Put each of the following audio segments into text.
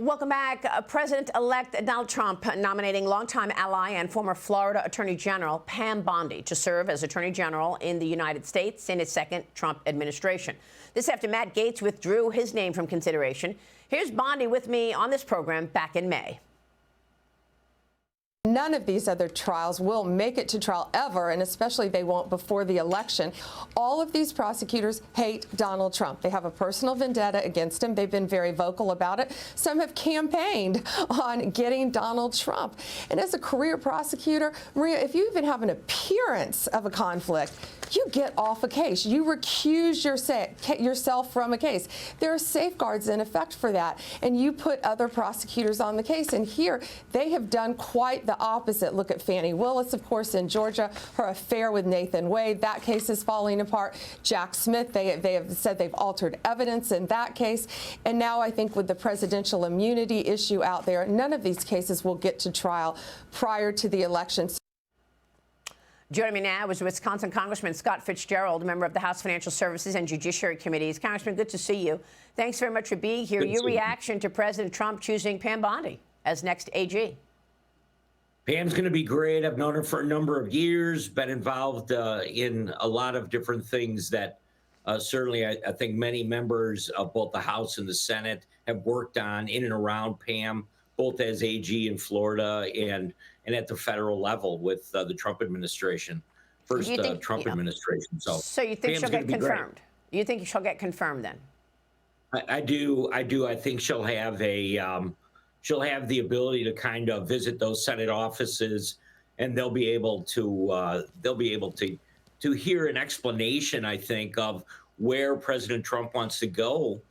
Welcome back. President-elect Donald Trump nominating longtime ally and former Florida Attorney General Pam Bondi to serve as Attorney General in the United States in his second Trump administration. This after Matt Gaetz withdrew his name from consideration. Here's Bondi with me on this program back in May. None of these other trials will make it to trial ever, and especially they won't before the election. All of these prosecutors hate Donald Trump. They have a personal vendetta against him. They've been very vocal about it. Some have campaigned on getting Donald Trump. And as a career prosecutor, Maria, if you even have an appearance of a conflict, you get off a case. You recuse yourself from a case. There are safeguards in effect for that, and you put other prosecutors on the case. And here, they have done quite the opposite. Look at Fani Willis, of course, in Georgia, her affair with Nathan Wade. That case is falling apart. Jack Smith, they have said they've altered evidence in that case. And now I think with the presidential immunity issue out there, none of these cases will get to trial prior to the election. Joining me now is Wisconsin Congressman Scott Fitzgerald, a member of the House Financial Services and Judiciary Committees. Congressman, good to see you. Thanks very much for being here. Your reaction to President Trump choosing Pam Bondi as next AG? Pam's going to be great. I've known her for a number of years, been involved in a lot of different things that certainly I think many members of both the House and the Senate have worked on in and around Pam, both as AG in Florida and at the federal level with the Trump administration, first Trump administration. So you think she'll get confirmed? You think she'll get confirmed then? I do. I think she'll have the ability to kind of visit those Senate offices, and they'll be able to hear an explanation, I think, of where President Trump wants to go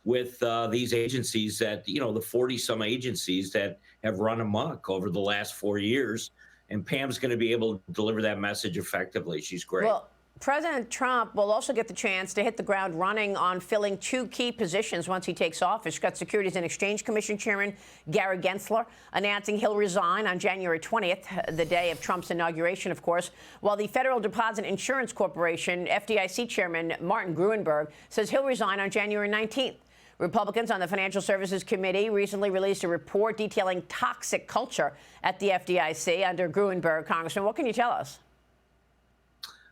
with these agencies that, the 40-some agencies that have run amok over the last 4 years. And Pam's going to be able to deliver that message effectively. She's great. Well, President Trump will also get the chance to hit the ground running on filling two key positions once he takes office. He's got Securities and Exchange Commission Chairman Gary Gensler announcing he'll resign on January 20th, the day of Trump's inauguration, of course, while the Federal Deposit Insurance Corporation FDIC Chairman Martin Gruenberg says he'll resign on January 19th. Republicans on the Financial Services Committee recently released a report detailing toxic culture at the FDIC under Gruenberg. Congressman, what can you tell us?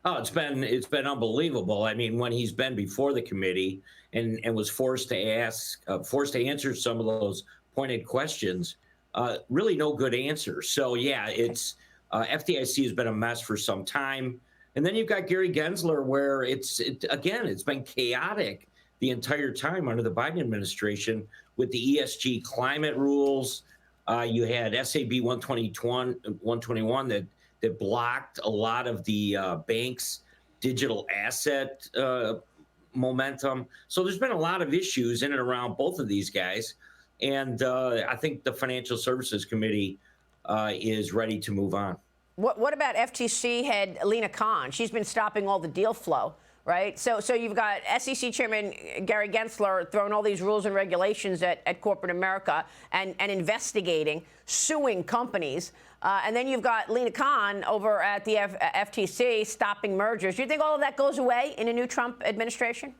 Oh, it's been unbelievable. I mean, when he's been before the committee and was forced to answer some of those pointed questions, really no good answers. So yeah, it's FDIC has been a mess for some time, and then you've got Gary Gensler, where it's been chaotic the entire time under the Biden administration with the ESG climate rules. You had SAB 121 that blocked a lot of the banks' digital asset momentum. So there's been a lot of issues in and around both of these guys. And I think the Financial Services Committee is ready to move on. What about FTC head Lina Khan? She's been stopping all the deal flow, right? So you've got SEC Chairman Gary Gensler throwing all these rules and regulations at corporate America and investigating, suing companies. And then you've got Lina Khan over at the FTC stopping mergers. Do you think all of that goes away in a new Trump administration?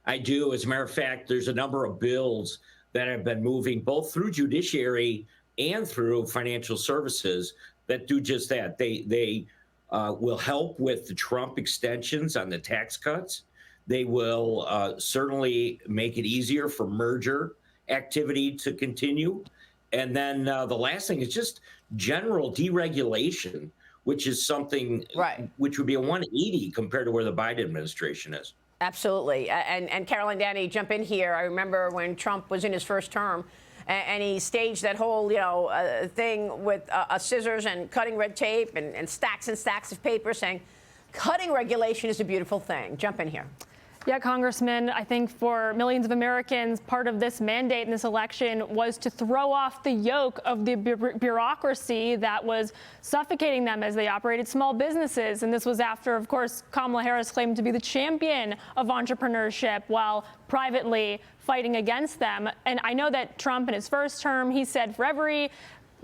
I do. As a matter of fact, there's a number of bills that have been moving both through judiciary and through financial services that do just that. They will help with the Trump extensions on the tax cuts. They will certainly make it easier for merger activity to continue. And then the last thing is just general deregulation, which is something which would be a 180 compared to where the Biden administration is. Absolutely. And Caroline Danny, jump in here. I remember when Trump was in his first term and he staged that whole, thing with scissors and cutting red tape and stacks of paper saying cutting regulation is a beautiful thing. Jump in here. Yeah, Congressman, I think for millions of Americans, part of this mandate in this election was to throw off the yoke of the bureaucracy that was suffocating them as they operated small businesses. And this was after, of course, Kamala Harris claimed to be the champion of entrepreneurship while privately fighting against them. And I know that Trump in his first term, he said for every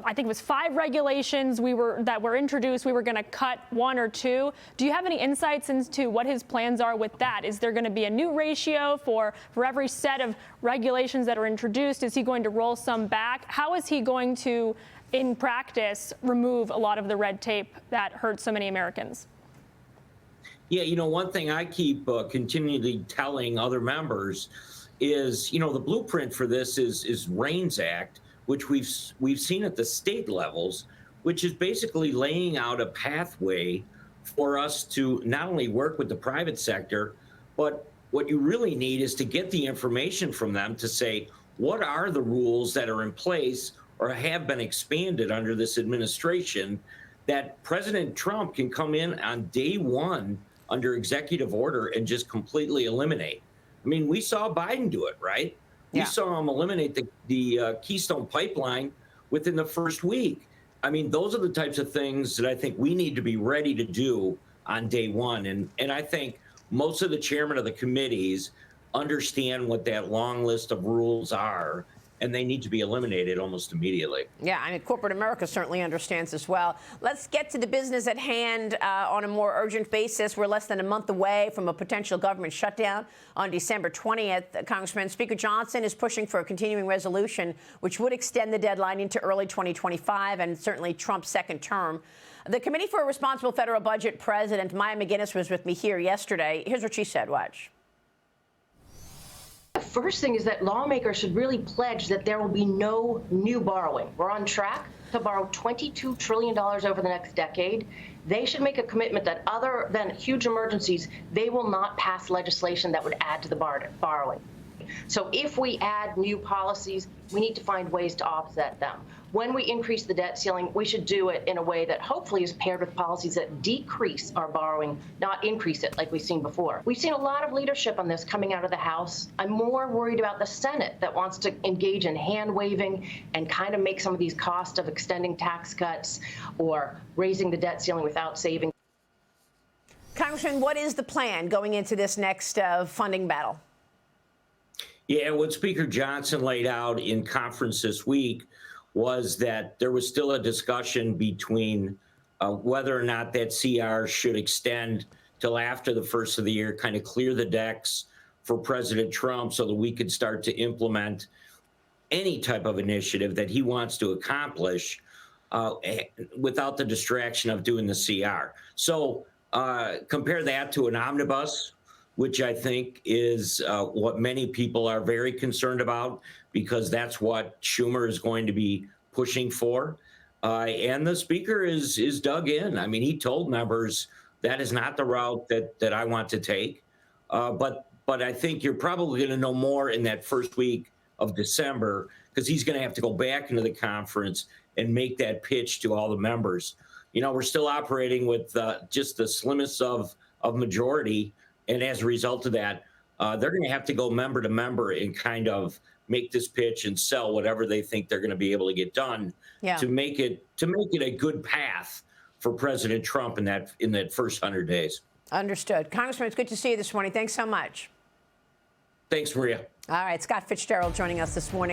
I think it was 5 regulations that were introduced. We were going to cut 1 or 2. Do you have any insights into what his plans are with that? Is there going to be a new ratio for every set of regulations that are introduced? Is he going to roll some back? How is he going to, in practice, remove a lot of the red tape that hurts so many Americans? Yeah, one thing I keep continually telling other members is, the blueprint for this is REINS Act, which we've seen at the state levels, which is basically laying out a pathway for us to not only work with the private sector, but what you really need is to get the information from them to say, what are the rules that are in place or have been expanded under this administration that President Trump can come in on day one under executive order and just completely eliminate. I mean, we saw Biden do it, right? Yeah. We saw him eliminate the Keystone Pipeline within the first week. I mean, those are the types of things that I think we need to be ready to do on day one. And I think most of the chairmen of the committees understand what that long list of rules are, and they need to be eliminated almost immediately. Yeah, I mean, corporate America certainly understands as well. Let's get to the business at hand on a more urgent basis. We're less than a month away from a potential government shutdown on December 20th. Congressman, Speaker Johnson is pushing for a continuing resolution, which would extend the deadline into early 2025 and certainly Trump's second term. The Committee for a Responsible Federal Budget President Maya McGuinness was with me here yesterday. Here's what she said. Watch. The first thing is that lawmakers should really pledge that there will be no new borrowing. We're on track to borrow $22 trillion over the next decade. They should make a commitment that other than huge emergencies, they will not pass legislation that would add to the borrowing. So if we add new policies, we need to find ways to offset them. When we increase the debt ceiling, we should do it in a way that hopefully is paired with policies that decrease our borrowing, not increase it like we've seen before. We've seen a lot of leadership on this coming out of the House. I'm more worried about the Senate that wants to engage in hand-waving and kind of make some of these costs of extending tax cuts or raising the debt ceiling without saving. Congressman, what is the plan going into this next funding battle? Yeah, what Speaker Johnson laid out in conference this week was that there was still a discussion between whether or not that CR should extend till after the first of the year, kind of clear the decks for President Trump so that we could start to implement any type of initiative that he wants to accomplish without the distraction of doing the CR. So compare that to an omnibus, which I think is what many people are very concerned about, because that's what Schumer is going to be pushing for. And the speaker is dug in. I mean, he told members that is not the route that I want to take. But I think you're probably going to know more in that first week of December, because he's going to have to go back into the conference and make that pitch to all the members. We're still operating with just the slimmest of majority. And as a result of that, they're going to have to go member to member and kind of make this pitch and sell whatever they think they're going to be able to get done to make it a good path for President Trump in that first 100 days. Understood. Congressman, it's good to see you this morning. Thanks so much. Thanks, Maria. All right, Scott Fitzgerald joining us this morning.